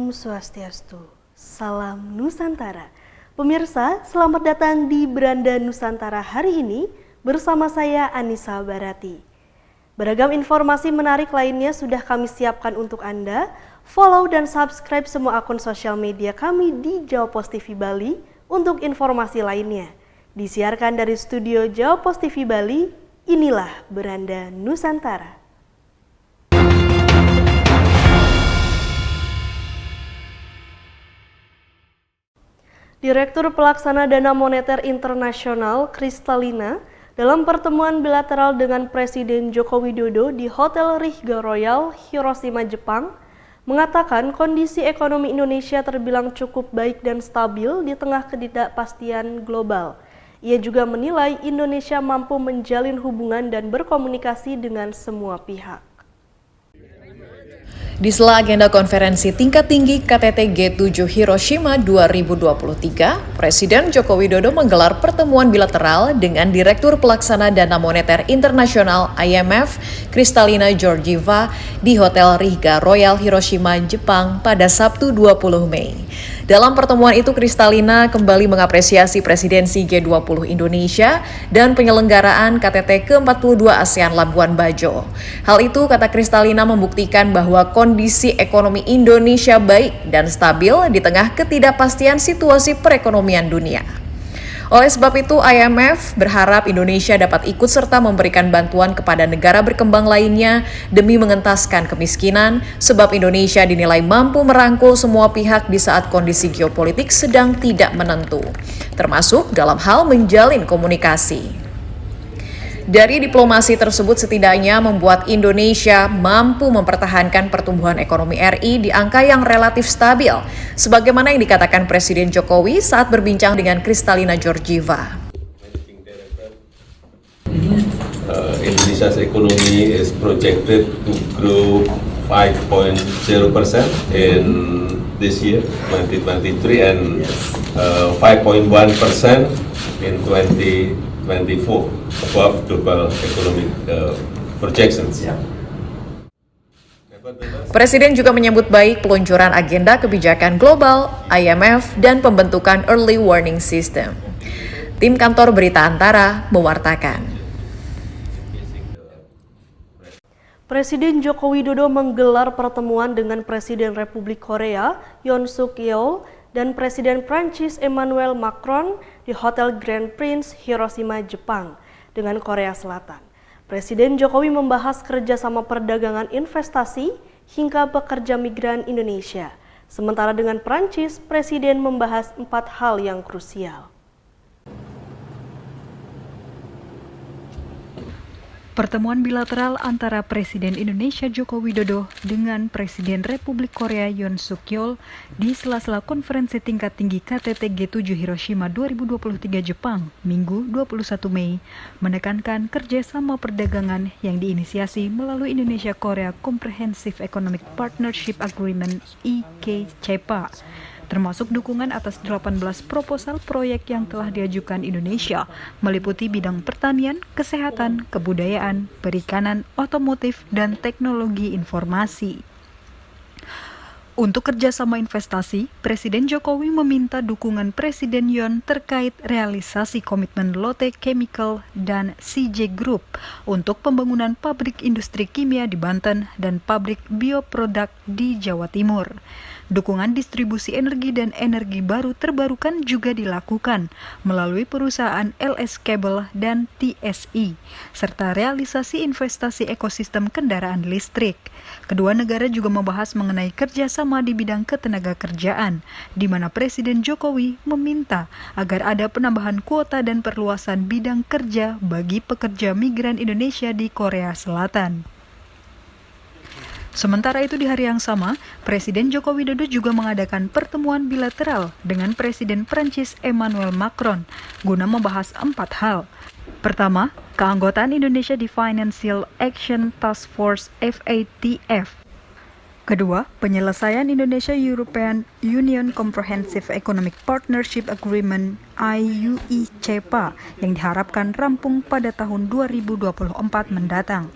Om Swastiastu, Salam Nusantara. Pemirsa, selamat datang di Beranda Nusantara hari ini bersama saya Anissa Barati. Beragam informasi menarik lainnya sudah kami siapkan untuk Anda. Follow dan subscribe semua akun sosial media kami di Jawa Post TV Bali untuk informasi lainnya. Disiarkan dari studio Jawa Post TV Bali, inilah Beranda Nusantara. Direktur Pelaksana Dana Moneter Internasional Kristalina dalam pertemuan bilateral dengan Presiden Joko Widodo di Hotel Rigga Royal, Hiroshima, Jepang, mengatakan kondisi ekonomi Indonesia terbilang cukup baik dan stabil di tengah ketidakpastian global. Ia juga menilai Indonesia mampu menjalin hubungan dan berkomunikasi dengan semua pihak. Di sela agenda konferensi tingkat tinggi KTT G7 Hiroshima 2023, Presiden Joko Widodo menggelar pertemuan bilateral dengan Direktur Pelaksana Dana Moneter Internasional IMF, Kristalina Georgieva, di Hotel Rigga Royal Hiroshima, Jepang pada Sabtu 20 Mei. Dalam pertemuan itu, Kristalina kembali mengapresiasi presidensi G20 Indonesia dan penyelenggaraan KTT ke-42 ASEAN Labuan Bajo. Hal itu, kata Kristalina, membuktikan bahwa kondisi ekonomi Indonesia baik dan stabil di tengah ketidakpastian situasi perekonomian dunia. Oleh sebab itu, IMF berharap Indonesia dapat ikut serta memberikan bantuan kepada negara berkembang lainnya demi mengentaskan kemiskinan, sebab Indonesia dinilai mampu merangkul semua pihak di saat kondisi geopolitik sedang tidak menentu, termasuk dalam hal menjalin komunikasi. Dari diplomasi tersebut setidaknya membuat Indonesia mampu mempertahankan pertumbuhan ekonomi RI di angka yang relatif stabil, sebagaimana yang dikatakan Presiden Jokowi saat berbincang dengan Kristalina Georgieva. Indonesia's economy is projected to grow 5.0% in this year, 2023, and 5.1% in 2024, above global economic projections. Presiden juga menyambut baik peluncuran agenda kebijakan global, IMF, dan pembentukan Early Warning System. Tim Kantor Berita Antara mewartakan. Presiden Joko Widodo menggelar pertemuan dengan Presiden Republik Korea, Yoon Suk Yeol, dan Presiden Prancis Emmanuel Macron di Hotel Grand Prince Hiroshima, Jepang, dengan Korea Selatan. Presiden Jokowi membahas kerjasama perdagangan investasi hingga pekerja migran Indonesia. Sementara dengan Prancis, Presiden membahas 4 hal yang krusial. Pertemuan bilateral antara Presiden Indonesia Joko Widodo dengan Presiden Republik Korea Yoon Suk Yeol di sela-sela konferensi tingkat tinggi KTT G7 Hiroshima 2023 Jepang, Minggu 21 Mei, menekankan kerjasama perdagangan yang diinisiasi melalui Indonesia-Korea Comprehensive Economic Partnership Agreement (IKCEPA), termasuk dukungan atas 18 proposal proyek yang telah diajukan Indonesia, meliputi bidang pertanian, kesehatan, kebudayaan, perikanan, otomotif, dan teknologi informasi. Untuk kerjasama investasi, Presiden Jokowi meminta dukungan Presiden Yoon terkait realisasi komitmen Lotte Chemical dan CJ Group untuk pembangunan pabrik industri kimia di Banten dan pabrik bioproduk di Jawa Timur. Dukungan distribusi energi dan energi baru terbarukan juga dilakukan melalui perusahaan LS Cable dan TSI, serta realisasi investasi ekosistem kendaraan listrik. Kedua negara juga membahas mengenai kerjasama di bidang ketenagakerjaan, di mana Presiden Jokowi meminta agar ada penambahan kuota dan perluasan bidang kerja bagi pekerja migran Indonesia di Korea Selatan. Sementara itu di hari yang sama, Presiden Joko Widodo juga mengadakan pertemuan bilateral dengan Presiden Prancis Emmanuel Macron guna membahas 4 hal. Pertama, keanggotaan Indonesia di Financial Action Task Force FATF. Kedua, penyelesaian Indonesia-European Union Comprehensive Economic Partnership Agreement (IUICEPA) yang diharapkan rampung pada tahun 2024 mendatang.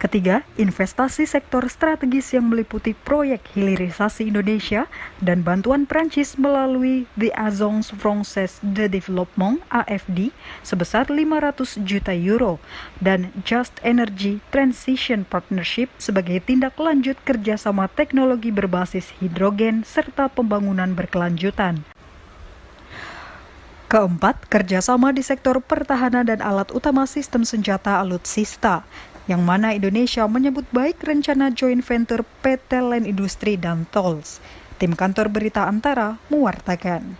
Ketiga, investasi sektor strategis yang meliputi proyek hilirisasi Indonesia dan bantuan Prancis melalui The Agence Française de Développement (AFD) sebesar 500 juta euro dan Just Energy Transition Partnership sebagai tindak lanjut kerjasama teknologi berbasis hidrogen serta pembangunan berkelanjutan. Keempat, kerjasama di sektor pertahanan dan alat utama sistem senjata alutsista, yang mana Indonesia menyebut baik rencana joint venture PT Land Industri dan Tools. Tim kantor berita Antara mewartakan.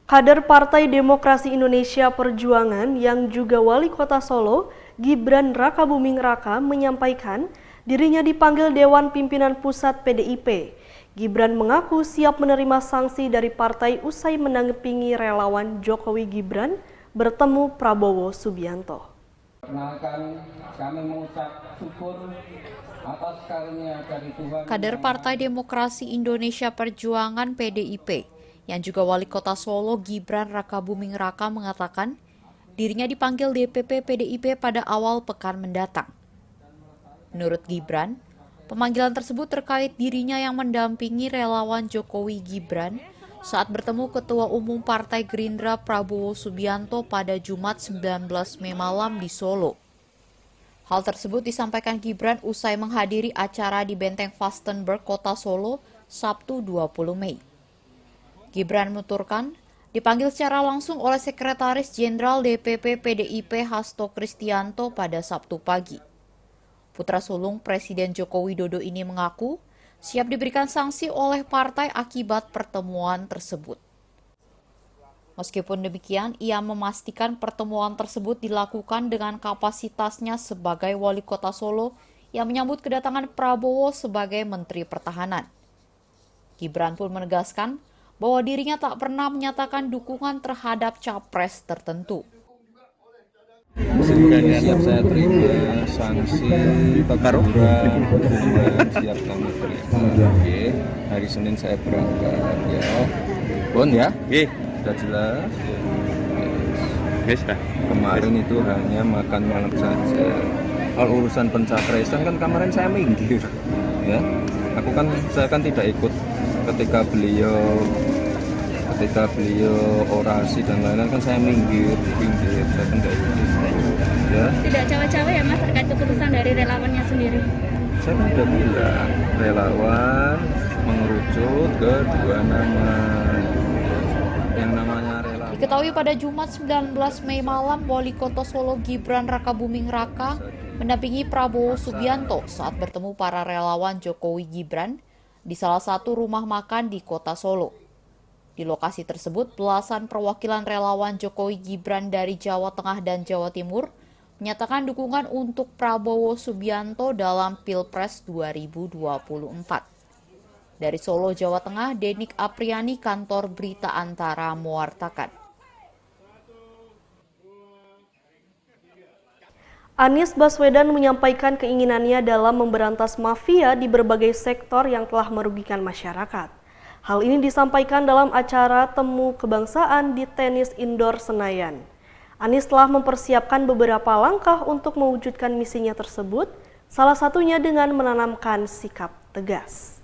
Kader Partai Demokrasi Indonesia Perjuangan yang juga Wali Kota Solo, Gibran Rakabuming Raka menyampaikan dirinya dipanggil Dewan Pimpinan Pusat PDIP. Gibran mengaku siap menerima sanksi dari partai usai mendampingi relawan Jokowi Gibran bertemu Prabowo Subianto. Perkenalkan, kami mengucap syukur atas karunia dari Tuhan. Kader Partai Demokrasi Indonesia Perjuangan PDIP yang juga Wali Kota Solo Gibran Rakabuming Raka mengatakan dirinya dipanggil DPP PDIP pada awal pekan mendatang. Menurut Gibran, pemanggilan tersebut terkait dirinya yang mendampingi relawan Jokowi Gibran saat bertemu Ketua Umum Partai Gerindra Prabowo Subianto pada Jumat 19 Mei malam di Solo. Hal tersebut disampaikan Gibran usai menghadiri acara di Benteng Vastenburg, Kota Solo, Sabtu 20 Mei. Gibran menuturkan dipanggil secara langsung oleh Sekretaris Jenderal DPP PDIP Hasto Kristianto pada Sabtu pagi. Putra sulung Presiden Joko Widodo ini mengaku siap diberikan sanksi oleh partai akibat pertemuan tersebut. Meskipun demikian, ia memastikan pertemuan tersebut dilakukan dengan kapasitasnya sebagai Wali Kota Solo yang menyambut kedatangan Prabowo sebagai Menteri Pertahanan. Gibran pun menegaskan bahwa dirinya tak pernah menyatakan dukungan terhadap capres tertentu. Siap saya terima sanksi teguran, hukuman siap kami terima. Oke, hari Senin saya berangkat ya. Bon ya? Oke, sudah jelas. Yes. Kemarin itu hanya makan malam saja. Kalau urusan pencapresan kan kemarin saya minggir. Ya, saya kan tidak ikut ketika beliau orasi dan lain-lain kan saya minggir, saya kan tidak ikut. Ya. Tidak cawe-cawe ya Mas terkait keputusan dari relawannya sendiri? Saya kan sudah bilang, relawan mengerucut ke dua nama. Yang namanya relawan. Diketahui pada Jumat 19 Mei malam, Wali Kota Solo Gibran Rakabuming Raka mendampingi Prabowo Subianto saat bertemu para relawan Jokowi Gibran di salah satu rumah makan di Kota Solo. Di lokasi tersebut, belasan perwakilan relawan Jokowi Gibran dari Jawa Tengah dan Jawa Timur menyatakan dukungan untuk Prabowo Subianto dalam Pilpres 2024. Dari Solo, Jawa Tengah, Denik Apriani, Kantor Berita Antara mewartakan. Anies Baswedan menyampaikan keinginannya dalam memberantas mafia di berbagai sektor yang telah merugikan masyarakat. Hal ini disampaikan dalam acara Temu Kebangsaan di Tenis Indoor Senayan. Anies telah mempersiapkan beberapa langkah untuk mewujudkan misinya tersebut, salah satunya dengan menanamkan sikap tegas.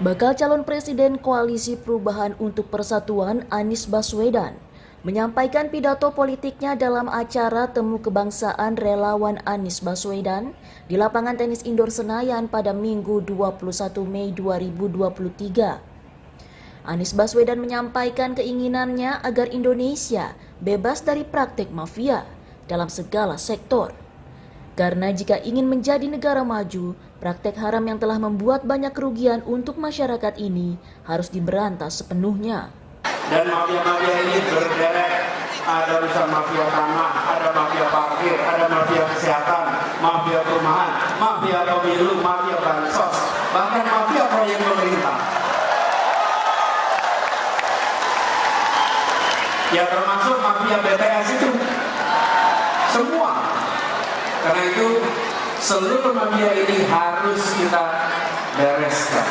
Bakal calon Presiden Koalisi Perubahan untuk Persatuan Anies Baswedan menyampaikan pidato politiknya dalam acara Temu Kebangsaan Relawan Anies Baswedan di lapangan tenis indoor Senayan pada Minggu 21 Mei 2023. Anies Baswedan menyampaikan keinginannya agar Indonesia bebas dari praktik mafia dalam segala sektor. Karena jika ingin menjadi negara maju, praktek haram yang telah membuat banyak kerugian untuk masyarakat ini harus diberantas sepenuhnya. Dan mafia-mafia ini berderet, ada urusan mafia tanah, ada mafia parkir, ada mafia kesehatan, mafia perumahan, mafia pemilu, mafia bansos, bahkan mafia proyek pemerintah. Ya termasuk mafia BTS itu, semua. Karena itu seluruh mafia ini harus kita bereskan.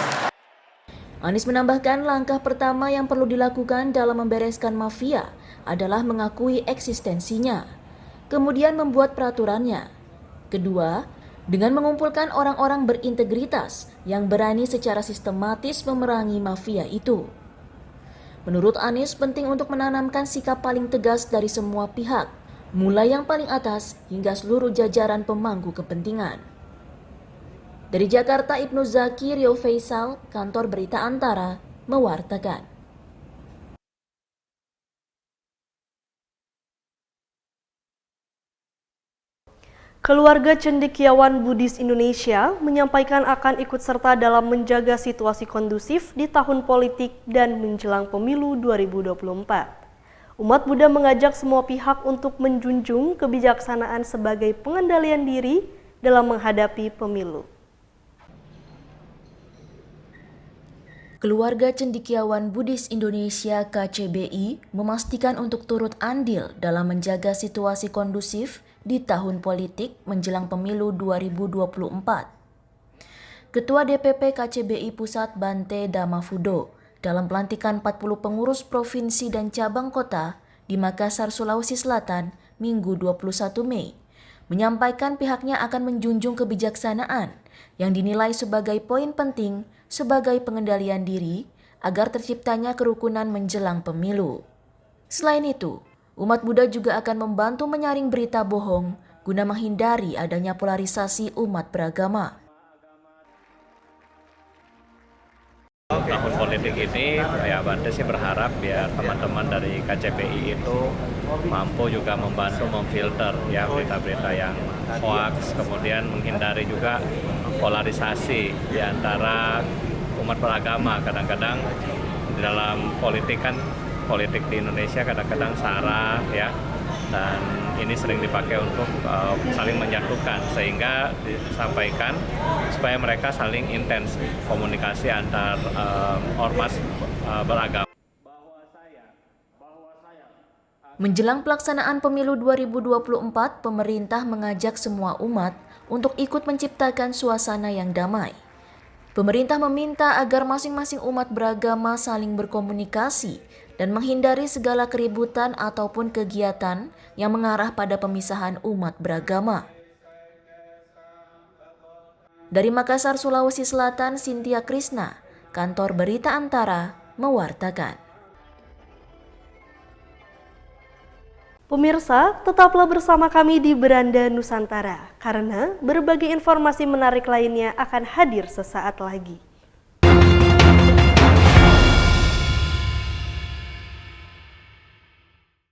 Anies menambahkan langkah pertama yang perlu dilakukan dalam membereskan mafia adalah mengakui eksistensinya, kemudian membuat peraturannya. Kedua, dengan mengumpulkan orang-orang berintegritas yang berani secara sistematis memerangi mafia itu. Menurut Anies, penting untuk menanamkan sikap paling tegas dari semua pihak, mulai yang paling atas hingga seluruh jajaran pemangku kepentingan. Dari Jakarta, Ibnu Zaki, Rio Faisal, Kantor Berita Antara, mewartakan. Keluarga cendekiawan Buddhis Indonesia menyampaikan akan ikut serta dalam menjaga situasi kondusif di tahun politik dan menjelang pemilu 2024. Umat Buddha mengajak semua pihak untuk menjunjung kebijaksanaan sebagai pengendalian diri dalam menghadapi pemilu. Keluarga Cendekiawan Buddhis Indonesia KCBI memastikan untuk turut andil dalam menjaga situasi kondusif di tahun politik menjelang pemilu 2024. Ketua DPP KCBI Pusat Bante Damafudo dalam pelantikan 40 pengurus provinsi dan cabang kota di Makassar, Sulawesi Selatan, Minggu 21 Mei, menyampaikan pihaknya akan menjunjung kebijaksanaan yang dinilai sebagai poin penting sebagai pengendalian diri agar terciptanya kerukunan menjelang pemilu. Selain itu, umat Buddha juga akan membantu menyaring berita bohong guna menghindari adanya polarisasi umat beragama. Tahun politik ini, ya Bante sih berharap biar teman-teman dari KCBI itu mampu juga membantu memfilter ya berita-berita yang hoax, kemudian menghindari juga polarisasi di antara umat beragama. Kadang-kadang di dalam politik di Indonesia kadang-kadang sara ya, dan ini sering dipakai untuk saling menyatukan, sehingga disampaikan supaya mereka saling intens komunikasi antar ormas beragama. Menjelang pelaksanaan pemilu 2024, pemerintah mengajak semua umat untuk ikut menciptakan suasana yang damai. Pemerintah meminta agar masing-masing umat beragama saling berkomunikasi dan menghindari segala keributan ataupun kegiatan yang mengarah pada pemisahan umat beragama. Dari Makassar, Sulawesi Selatan, Cynthia Krisna, Kantor Berita Antara, mewartakan. Pemirsa, tetaplah bersama kami di Beranda Nusantara, karena berbagai informasi menarik lainnya akan hadir sesaat lagi.